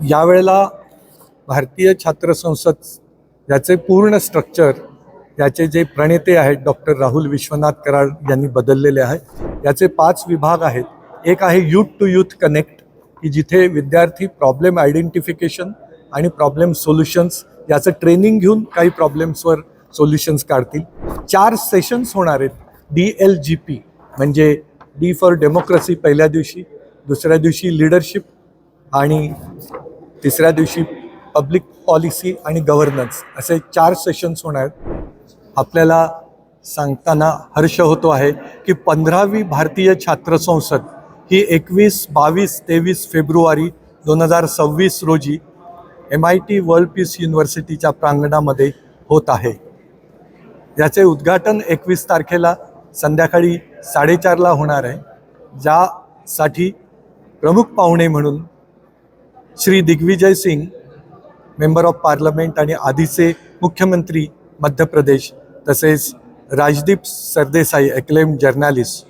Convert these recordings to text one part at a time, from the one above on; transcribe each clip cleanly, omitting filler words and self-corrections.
यावेळेला भारतीय छात्र संसद याचे पूर्ण स्ट्रक्चर याचे जे प्रणेते आहेत डॉक्टर राहुल विश्वनाथ कराड यांनी बदललेले आहे। याचे 5 विभाग आहेत। एक आहे यूथ टू यूथ कनेक्ट, की जिथे विद्यार्थी प्रॉब्लेम आयडेंटिफिकेशन आणि प्रॉब्लेम सोल्युशन्स याचं ट्रेनिंग घेऊन काही प्रॉब्लेम्सवर सोल्युशन्स काढतील। 4 सेशन्स होणार आहेत। DLGP म्हणजे डी फॉर डेमोक्रेसी पहिल्या दिवशी, दुसऱ्या दिवशी लीडरशिप आणि तिसऱ्या दिवशी पब्लिक पॉलिसी आणि गव्हर्नन्स, असे 4 सेशन्स होणार आहेत। आपल्याला सांगताना हर्ष होतो आहे की 15वी भारतीय छात्र संसद ही 21, 22, 23 फेब्रुवारी 2026 रोजी MIT वर्ल्ड पीस युनिव्हर्सिटीच्या प्रांगणामध्ये होत आहे। याचे उद्घाटन 21 तारखेला संध्याकाळी 4:30ला होणार आहे, ज्यासाठी प्रमुख पाहुणे म्हणून Shri Digvijay Singh, member of parliament आणि आधीचे मुख्यमंत्री मध्य प्रदेश, तसेच राजदीप सरदेसाई एक्लेम्ड जर्नलिस्ट,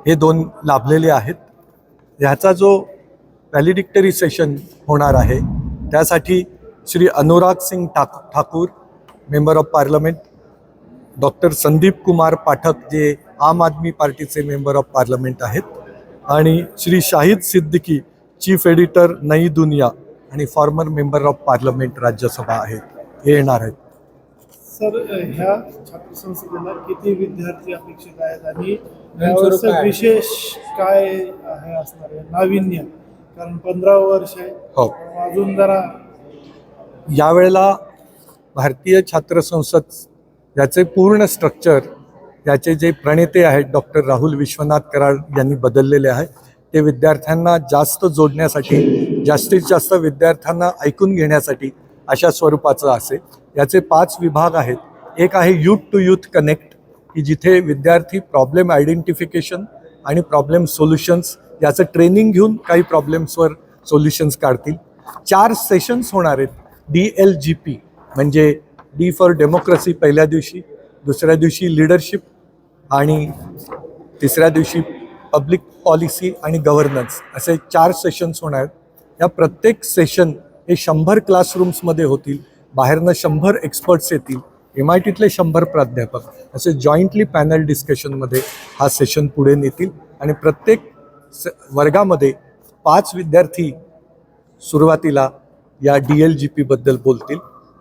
हे 2 लाभलेले आहेत। ह्याचा जो व्हॅलिडिक्टरी सेशन होणार आहे त्यासाठी Shri Anurag Singh Thakur, member of parliament, doctor Sandeep Kumar Pathak जे आम आदमी पार्टीचे मेंबर ऑफ पार्लमेंट आहेत, आणि श्री शाहिद सिद्दीकी, चीफ एडिटर नई दुनिया आणि former member of parliament Rajya Sabha आहेत, हे येणार आहेत। सर, ह्या छात्र संसदेला किती विद्यार्थी अपेक्षित आहेत आणि यावर्षी विशेष काय आहे असणार आहे नाविन्य? कारण 15 वर्ष आहे, हो, अजून जरा यावेळेला भारतीय छात्र संसद याचे पूर्ण स्ट्रक्चर याचे जे प्रणेते आहेत डॉक्टर राहुल विश्वनाथ कराड यांनी बदललेले आहे। ते विद्यार्थ्यांना जास्त जोडण्यासाठी, जास्तीत जास्त विद्यार्थ्यांना ऐकून घेण्यासाठी अशा स्वरूपाचं असेल। याचे 5 विभाग आहेत। एक आहे यूथ टू यूथ कनेक्ट, की जिथे विद्यार्थी प्रॉब्लेम आयडेंटिफिकेशन आणि प्रॉब्लेम सोल्युशन्स याचं ट्रेनिंग घेऊन काही प्रॉब्लेम्सवर सोल्युशन्स काढतील। 4 सेशन्स होणार आहेत। DLGP म्हणजे डी फॉर डेमोक्रेसी पहिल्या दिवशी, दुसऱ्या दिवशी लीडरशिप आणि तिसऱ्या दिवशी पब्लिक पॉलिसी आणि गव्हर्नन्स, असे 4 सेशन्स होणार आहेत। या प्रत्येक सेशन हे 100 क्लासरूम्समध्ये होतील। बाहेरनं 100 एक्सपर्ट्स येतील, MITतले 100 प्राध्यापक, असे जॉईंटली पॅनल डिस्कशनमध्ये हा सेशन पुढे नेतील आणि प्रत्येक वर्गामध्ये 5 विद्यार्थी सुरुवातीला या DLGP बद्दल बोलतील।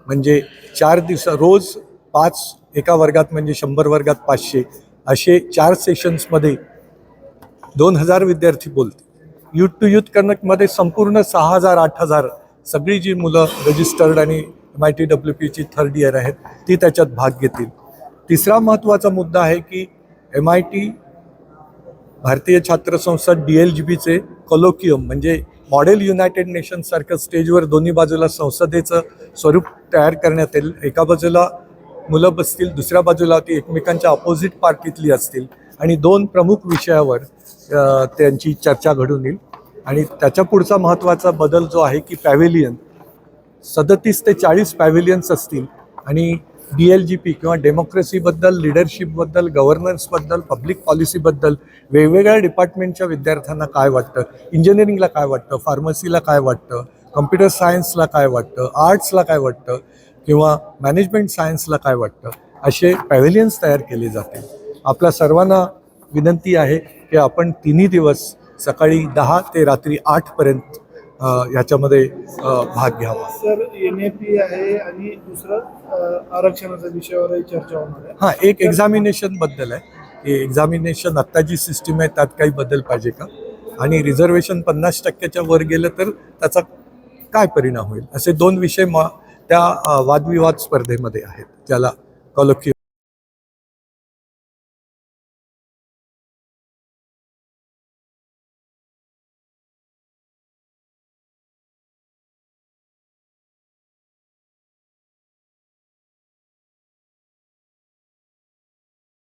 म्हणजे 4 दिवस रोज 5 एका वर्गात, म्हणजे 100 वर्गात 500, असे 4 सेशन्समध्ये 2000 विद्यार्थी बोलतील। यूथ टू यूथ कनेक्टमध्ये संपूर्ण 6000, 8000 सगळी जी मुलं रजिस्टर्ड आणि MIT WPची 3rd इयर आहेत ती त्याच्यात भाग घेतील। तिसरा महत्त्वाचा मुद्दा आहे की MIT भारतीय छात्र संसद DLGPचे कोलोकियम म्हणजे मॉडेल युनायटेड नेशन्ससारखं स्टेजवर दोन्ही बाजूला संसदेचं स्वरूप तयार करण्यात येईल। एका बाजूला मुलं बसतील, दुसऱ्या बाजूला ती एकमेकांच्या अपोजिट पार्टीतली असतील आणि 2 प्रमुख विषयावर त्यांची चर्चा घडून येईल। आणि त्याच्या पुढचा महत्त्वाचा बदल जो आहे की पॅव्हेलियन, 37 ते 40 पॅव्हेलियन्स असतील आणि DLGP किंवा डेमोक्रेसीबद्दल, लीडरशिपबद्दल, गव्हर्नन्सबद्दल, पब्लिक पॉलिसीबद्दल वेगवेगळ्या डिपार्टमेंटच्या विद्यार्थ्यांना काय वाटतं, इंजिनिअरिंगला काय वाटतं, फार्मसीला काय वाटतं, कम्प्युटर सायन्सला काय वाटतं, आर्ट्सला काय वाटतं किंवा मॅनेजमेंट सायन्सला काय वाटतं, असे पॅव्हेलियन्स तयार केले जातील। आपल्या सर्वांना विनंती आहे की आपण 3 दिवस सकाळी 10 ते रात्री 8 पर्यंत ह्याच्यामध्ये भाग घ्यावा। सर, NAP आहे आणि दुसरं आरक्षणाच्या विषयावरही चर्चा होणार आहे। हां, एक एक्झामिनेशन बद्दल आहे की एक्झामिनेशन आत्ता जी सिस्टीम आहे त्यात काही बदल पाहिजे का, आणि रिझर्वेशन 50%च्या वर गेलं तर त्याचा काय परिणाम होईल, असे 2 विषय त्या वादविवाद स्पर्धेमध्ये आहेत, ज्याला कोलोकियम